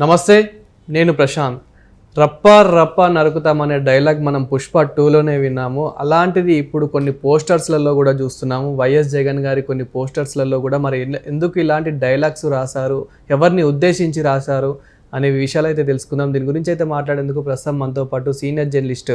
నమస్తే, నేను ప్రశాంత్. రప్ప రప్ప నరుకుతామనే డైలాగ్ మనం పుష్ప 2లోనే విన్నాము. అలాంటిది ఇప్పుడు కొన్ని పోస్టర్స్లలో కూడా చూస్తున్నాము. వైఎస్ జగన్ గారి కొన్ని పోస్టర్స్లలో కూడా మరి ఎందుకు ఇలాంటి డైలాగ్స్ రాశారు, ఎవరిని ఉద్దేశించి రాశారు అనే విషయాలు అయితే తెలుసుకుందాం. దీని గురించి అయితే మాట్లాడేందుకు ప్రస్తుతం మనతో పాటు సీనియర్ జర్నలిస్ట్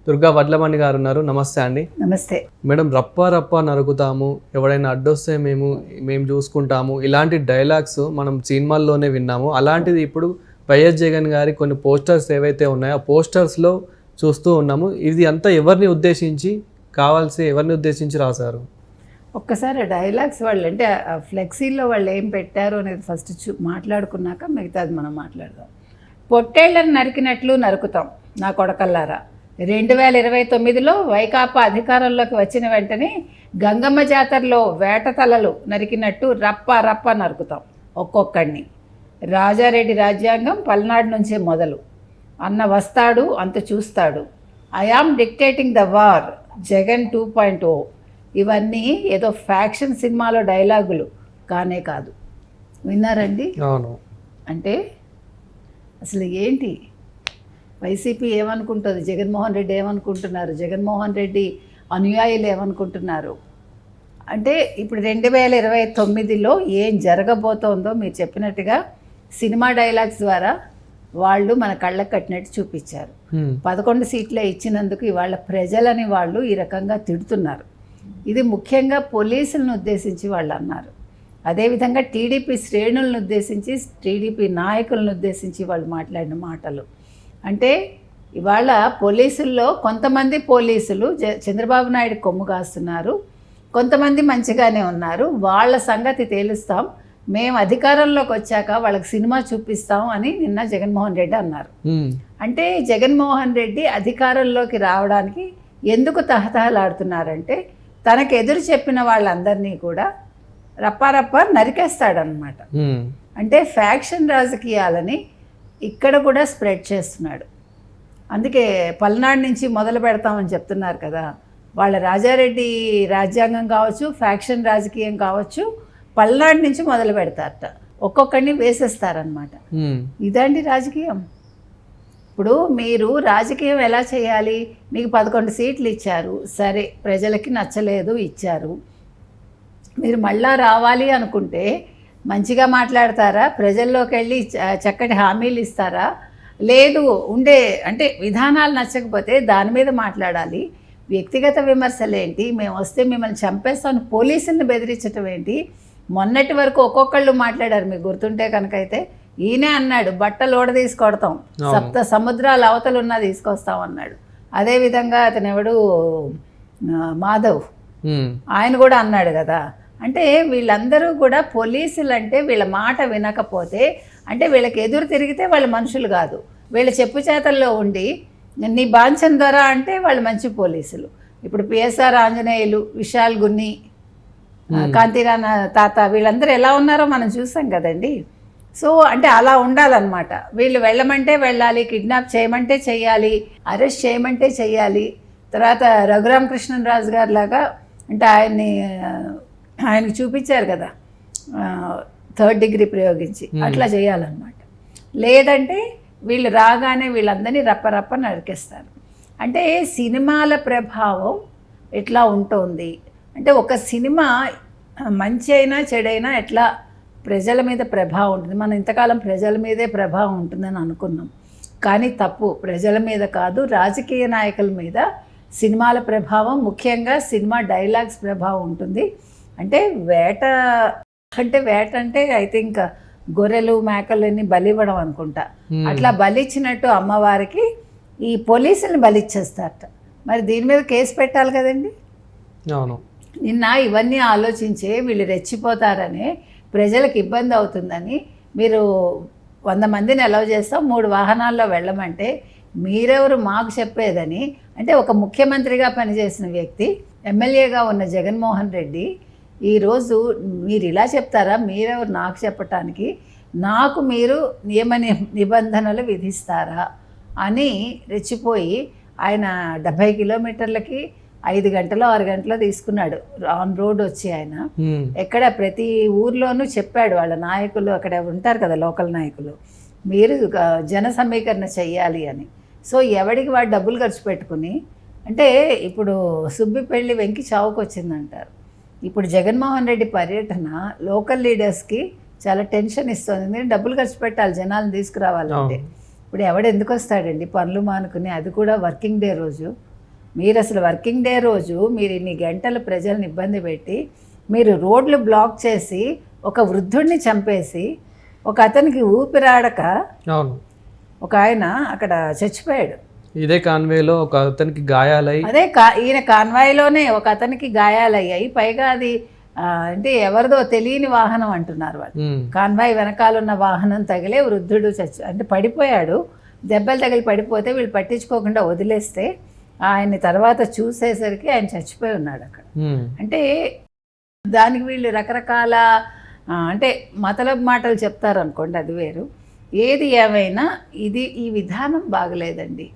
దుర్గా వడ్లమణి గారు ఉన్నారు. నమస్తే అండి. నమస్తే మేడం. రప్ప రప్ప నరుకుతాము, ఎవడైనా అడ్డొస్తే మేము చూసుకుంటాము, ఇలాంటి డైలాగ్స్ మనం సినిమాల్లోనే విన్నాము. అలాంటిది ఇప్పుడు వైఎస్ జగన్ గారి కొన్ని పోస్టర్స్ ఏవైతే ఉన్నాయో ఆ పోస్టర్స్లో చూస్తూ ఉన్నాము. ఇది అంతా ఎవరిని ఉద్దేశించి రాశారు? ఒక్కసారి డైలాగ్స్ వాళ్ళు అంటే ఫ్లెక్సీలో వాళ్ళు ఏం పెట్టారు అనేది ఫస్ట్ మాట్లాడుకున్నాక మిగతాది మనం మాట్లాడదాం. పొట్టేళ్లను నరికినట్లు నరుకుతాం నా కొడకల్లారా. 2029లో వైకాపా అధికారంలోకి వచ్చిన వెంటనే గంగమ్మ జాతరలో వేట తలలు నరికినట్టు రప్ప రప్ప నరుకుతాం ఒక్కొక్కడిని. రాజారెడ్డి రాజ్యాంగం పల్నాడు నుంచే మొదలు. అన్న వస్తాడు అంత చూస్తాడు. I am dictating the war, Jagan 2.0. ఇవన్నీ ఏదో ఫ్యాక్షన్ సినిమాలో డైలాగులు కానే కాదు. విన్నారండి? అవును. అంటే అసలు ఏంటి వైసీపీ ఏమనుకుంటుంది, జగన్మోహన్ రెడ్డి ఏమనుకుంటున్నారు, జగన్మోహన్ రెడ్డి అనుయాయులు ఏమనుకుంటున్నారు అంటే ఇప్పుడు 2029లో ఏం జరగబోతోందో మీరు చెప్పినట్టుగా సినిమా డైలాగ్స్ ద్వారా వాళ్ళు మన కళ్ళకు కట్టినట్టు చూపించారు. 11 సీట్లే ఇచ్చినందుకు ఇవాళ ప్రజలని వాళ్ళు ఈ రకంగా తిడుతున్నారు. ఇది ముఖ్యంగా పోలీసులను ఉద్దేశించి వాళ్ళు అన్నారు. అదేవిధంగా టీడీపీ శ్రేణులను ఉద్దేశించి, టీడీపీ నాయకులను ఉద్దేశించి వాళ్ళు మాట్లాడిన మాటలు. అంటే ఇవాళ పోలీసుల్లో కొంతమంది పోలీసులు చంద్రబాబు నాయుడు కొమ్ము కాస్తున్నారు, కొంతమంది మంచిగానే ఉన్నారు. వాళ్ళ సంగతి తేలుస్తాం, మేము అధికారంలోకి వచ్చాక వాళ్ళకి సినిమా చూపిస్తాం అని నిన్న జగన్మోహన్ రెడ్డి అన్నారు. అంటే జగన్మోహన్ రెడ్డి అధికారంలోకి రావడానికి ఎందుకు తహతహలాడుతున్నారంటే తనకు ఎదురు చెప్పిన వాళ్ళందరినీ కూడా రప్పారప్ప నరికేస్తాడనమాట. అంటే ఫ్యాక్షన్ రాజకీయాలని ఇక్కడ కూడా స్ప్రెడ్ చేస్తున్నాడు. అందుకే పల్నాడు నుంచి మొదలు పెడతామని చెప్తున్నారు కదా. వాళ్ళ రాజారెడ్డి రాజ్యాంగం కావచ్చు, ఫ్యాక్షన్ రాజకీయం కావచ్చు, పల్నాడు నుంచి మొదలు పెడతారట. ఒక్కొక్కడిని వేసేస్తారనమాట. ఇదండి రాజకీయం. ఇప్పుడు మీరు రాజకీయం ఎలా చేయాలి? మీకు 11 సీట్లు ఇచ్చారు, సరే ప్రజలకి నచ్చలేదు, ఇచ్చారు. మీరు మళ్ళా రావాలి అనుకుంటే మంచిగా మాట్లాడతారా? ప్రజల్లోకి వెళ్ళి చక్కటి హామీలు ఇస్తారా? లేదు అంటే విధానాలు నచ్చకపోతే దాని మీద మాట్లాడాలి. వ్యక్తిగత విమర్శలేంటి? మేము వస్తే మిమ్మల్ని చంపేస్తాను పోలీసులను బెదిరించడం ఏంటి? మొన్నటి వరకు ఒక్కొక్కళ్ళు మాట్లాడారు, మీకు గుర్తుంటే కనుకైతే. ఈయనే అన్నాడు బట్టలు ఓడ తీసుకొడతాం, 7 సముద్రాల అవతలున్నా తీసుకొస్తాం అన్నాడు. అదేవిధంగా అతను ఎవడు మాధవ్, ఆయన కూడా అన్నాడు కదా. అంటే వీళ్ళందరూ కూడా పోలీసులు అంటే వీళ్ళ మాట వినకపోతే, అంటే వీళ్ళకి ఎదురు తిరిగితే వాళ్ళు మనుషులు కాదు, వీళ్ళ చెప్పు చేతల్లో ఉండి నీ బాంఛన్ ద్వారా అంటే వాళ్ళు మంచి పోలీసులు. ఇప్పుడు పిఎస్ఆర్ ఆంజనేయులు, విశాల్ గున్ని, కాంతిరాణ తాత, వీళ్ళందరూ ఎలా ఉన్నారో మనం చూసాం కదండి. సో అంటే అలా ఉండాలన్నమాట. వీళ్ళు వెళ్ళమంటే వెళ్ళాలి, కిడ్నాప్ చేయమంటే చెయ్యాలి, అరెస్ట్ చేయమంటే చెయ్యాలి. తర్వాత రఘురామకృష్ణరాజు గారు లాగా అంటే ఆయనకి చూపించారు కదా 3rd డిగ్రీ ప్రయోగించి, అట్లా చేయాలన్నమాట. లేదంటే వీళ్ళు రాగానే వీళ్ళందరినీ రప్పరప్ప నరికేస్తారు. అంటే సినిమాల ప్రభావం ఎట్లా ఉంటుంది అంటే ఒక సినిమా మంచి అయినా చెడైనా ఎట్లా ప్రజల మీద ప్రభావం ఉంటుంది. మనం ఇంతకాలం ప్రజల మీదే ప్రభావం ఉంటుందని అనుకున్నాం, కానీ తప్పు. ప్రజల మీద కాదు, రాజకీయ నాయకుల మీద సినిమాల ప్రభావం, ముఖ్యంగా సినిమా డైలాగ్స్ ప్రభావం ఉంటుంది. అంటే వేట అంటే ఐ థింక్ గొర్రెలు మేకలని బలివ్వడం అనుకుంటా. అట్లా బలిచ్చినట్టు అమ్మవారికి ఈ పోలీసులను బలిచ్చేస్తారట. మరి దీని మీద కేసు పెట్టాలి కదండి. నిన్న ఇవన్నీ ఆలోచించే వీళ్ళు రెచ్చిపోతారని, ప్రజలకు ఇబ్బంది అవుతుందని మీరు 100 మందిని అలౌ చేస్తాం, 3 వాహనాల్లో వెళ్ళమంటే మీరెవరు మాకు చెప్పేదని. అంటే ఒక ముఖ్యమంత్రిగా పనిచేసిన వ్యక్తి, ఎమ్మెల్యేగా ఉన్న జగన్మోహన్ రెడ్డి ఈరోజు మీరు ఇలా చెప్తారా? మీరెవరు నాకు చెప్పటానికి? నాకు మీరు నియమ నిబంధనలు విధిస్తారా అని రెచ్చిపోయి ఆయన 70 కిలోమీటర్లకి 5 గంటలో 6 గంటలో తీసుకున్నాడు ఆన్ రోడ్ వచ్చి. ఆయన ఎక్కడ ప్రతి ఊర్లోనూ చెప్పాడు, వాళ్ళ నాయకులు అక్కడ ఉంటారు కదా లోకల్ నాయకులు, మీరు జన సమీకరణ చెయ్యాలి అని. సో ఎవడికి వాడు డబ్బులు ఖర్చు పెట్టుకుని, అంటే ఇప్పుడు సుబ్బి పెళ్ళి వెంకి చావుకు వచ్చిందంటారు. ఇప్పుడు జగన్మోహన్ రెడ్డి పర్యటన లోకల్ లీడర్స్కి చాలా టెన్షన్ ఇస్తుంది. ఎందుకంటే డబ్బులు ఖర్చు పెట్టాలి జనాలను తీసుకురావాలంటే. ఇప్పుడు ఎవడు ఎందుకు వస్తాడండి పనులు మానుకుని, అది కూడా వర్కింగ్ డే రోజు. మీరు అసలు వర్కింగ్ డే రోజు మీరు ఇన్ని గంటలు ప్రజల్ని ఇబ్బంది పెట్టి, మీరు రోడ్లు బ్లాక్ చేసి, ఒక వృద్ధుడిని చంపేసి, ఒక అతనికి ఊపిరాడక ఒక ఆయన అక్కడ చచ్చిపోయాడు. ఇదే కాన్వేలో ఒక అతనికి గాయాలయ్యి, అదే ఈయన కాన్వాయ్లోనే ఒక అతనికి గాయాలయ్యాయి. పైగా అది అంటే ఎవరిదో తెలియని వాహనం అంటున్నారు వాళ్ళు. కాన్వాయ్ వెనకాలన్న వాహనం తగిలే వృద్ధుడు అంటే పడిపోయాడు. దెబ్బలు తగిలి పడిపోతే వీళ్ళు పట్టించుకోకుండా వదిలేస్తే ఆయన్ని తర్వాత చూసేసరికి ఆయన చచ్చిపోయి ఉన్నాడు అక్కడ. అంటే దానికి వీళ్ళు రకరకాల అంటే మతలబు మాటలు చెప్తారు అనుకోండి, అది వేరు. ఏది ఏమైనా ఈ విధానం బాగలేదండి.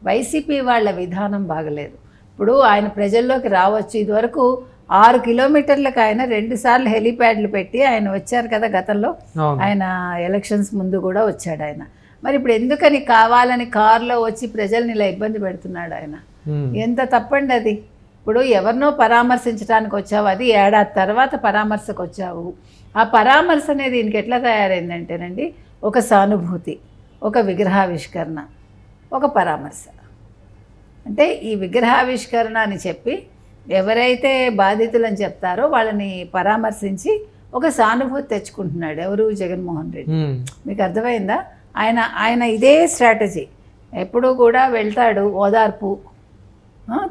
వైసీపీ వాళ్ళ విధానం బాగలేదు. ఇప్పుడు ఆయన ప్రజల్లోకి రావచ్చు. ఇదివరకు 6 కిలోమీటర్లకు ఆయన 2 సార్లు హెలీప్యాడ్లు పెట్టి ఆయన వచ్చారు కదా గతంలో. ఆయన ఎలక్షన్స్ ముందు కూడా వచ్చాడు ఆయన. మరి ఇప్పుడు ఎందుకని కావాలని కారులో వచ్చి ప్రజల్ని ఇలా ఇబ్బంది పెడుతున్నాడు ఆయన? ఎంత తప్పండి అది. ఇప్పుడు ఎవరినో పరామర్శించడానికి వచ్చావు, అది ఏడాది తర్వాత పరామర్శకు వచ్చావు. ఆ పరామర్శ అనేది దీనికి ఎట్లా తయారైందంటేనండి, ఒక సానుభూతి, ఒక విగ్రహావిష్కరణ, ఒక పరామర్శ. అంటే ఈ విగ్రహావిష్కరణ అని చెప్పి ఎవరైతే బాధితులని చెప్తారో వాళ్ళని పరామర్శించి ఒక సానుభూతి తెచ్చుకుంటున్నాడు ఎవరు? జగన్మోహన్ రెడ్డి. మీకు అర్థమైందా? ఆయన ఇదే స్ట్రాటజీ. ఎప్పుడూ కూడా వెళ్తాడు, ఓదార్పు,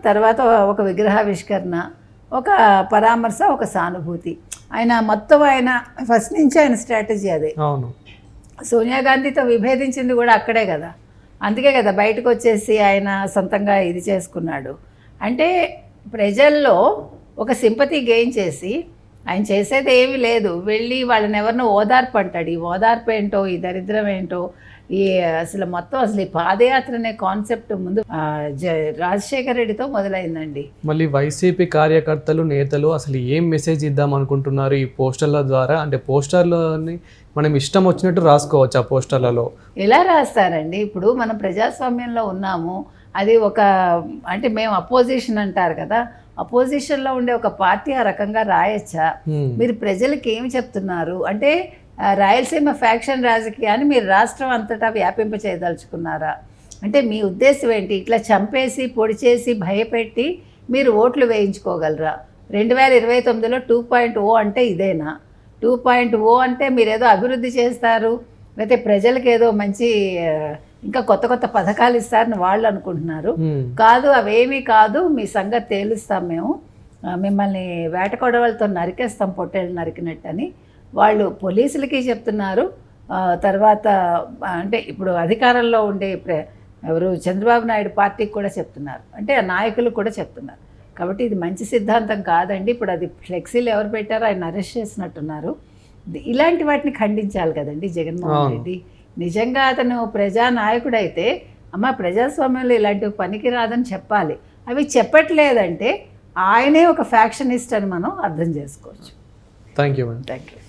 తర్వాత ఒక విగ్రహావిష్కరణ, ఒక పరామర్శ, ఒక సానుభూతి. ఆయన మొత్తం ఆయన ఫస్ట్ నుంచి ఆయన స్ట్రాటజీ అదే. అవును. సోనియా గాంధీతో విభేదించింది కూడా అక్కడే కదా. అందుకే కదా బయటకు వచ్చేసి ఆయన సొంతంగా ఇది చేసుకున్నాడు. అంటే ప్రజల్లో ఒక సింపతి గెయిన్ చేసి, ఆయన చేసేది ఏమీ లేదు, వెళ్ళి వాళ్ళని ఎవరినో ఓదార్పు అంటాడు. ఈ ఓదార్పు ఏంటో, ఈ దరిద్రం ఏంటో, ఈ అసలు మొత్తం అసలు ఈ పాదయాత్ర అనే కాన్సెప్ట్ ముందు రాజశేఖర రెడ్డితో మొదలైందండి. మళ్ళీ వైసీపీ కార్యకర్తలు, నేతలు అసలు ఏం మెసేజ్ ఇద్దాం అనుకుంటున్నారు ఈ పోస్టర్ల ద్వారా? అంటే పోస్టర్లని మనం ఇష్టం వచ్చినట్టు రాసుకోవచ్చు. ఆ పోస్టర్లలో ఎలా రాస్తారండి? ఇప్పుడు మనం ప్రజాస్వామ్యంలో ఉన్నాము. అది ఒక అంటే మేము అపోజిషన్ అంటారు కదా, అపోజిషన్లో ఉండే ఒక పార్టీ ఆ రకంగా రాయొచ్చా? మీరు ప్రజలకి ఏమి చెప్తున్నారు అంటే, రాయలసీమ ఫ్యాక్షన్ రాజకీయాన్ని మీరు రాష్ట్రం అంతటా వ్యాపింప చేయదలుచుకున్నారా? అంటే మీ ఉద్దేశం ఏంటి? ఇట్లా చంపేసి, పొడి చేసి, భయపెట్టి మీరు ఓట్లు వేయించుకోగలరా? 2029లో 2.0 అంటే ఇదేనా? 2.0 అంటే మీరేదో అభివృద్ధి చేస్తారు, లేకపోతే ప్రజలకు ఏదో మంచి ఇంకా కొత్త కొత్త పథకాలు ఇస్తారని వాళ్ళు అనుకుంటున్నారు. కాదు, అవేమీ కాదు, మీ సంగతి తేలుస్తాం మేము, మిమ్మల్ని వేటకొడవలతో నరికేస్తాం పొట్టేళ్ళు నరికినట్టు అని వాళ్ళు పోలీసులకి చెప్తున్నారు. తర్వాత అంటే ఇప్పుడు అధికారంలో ఉండే ఎవరు చంద్రబాబు నాయుడు పార్టీకి కూడా చెప్తున్నారు, అంటే ఆ నాయకులు కూడా చెప్తున్నారు. కాబట్టి ఇది మంచి సిద్ధాంతం కాదండి. ఇప్పుడు అది ఫ్లెక్సీలు ఎవరు పెట్టారో ఆయన అరెస్ట్ చేసినట్టున్నారు. ఇలాంటి వాటిని ఖండించాలి కదండి జగన్మోహన్ రెడ్డి. నిజంగా అతను ప్రజానాయకుడైతే అమ్మ ప్రజాస్వామ్యంలో ఇలాంటివి పనికి రాదని చెప్పాలి. అవి చెప్పట్లేదంటే ఆయనే ఒక ఫ్యాక్షనిస్ట్ అని మనం అర్థం చేసుకోవచ్చు. Thank you. Thank you.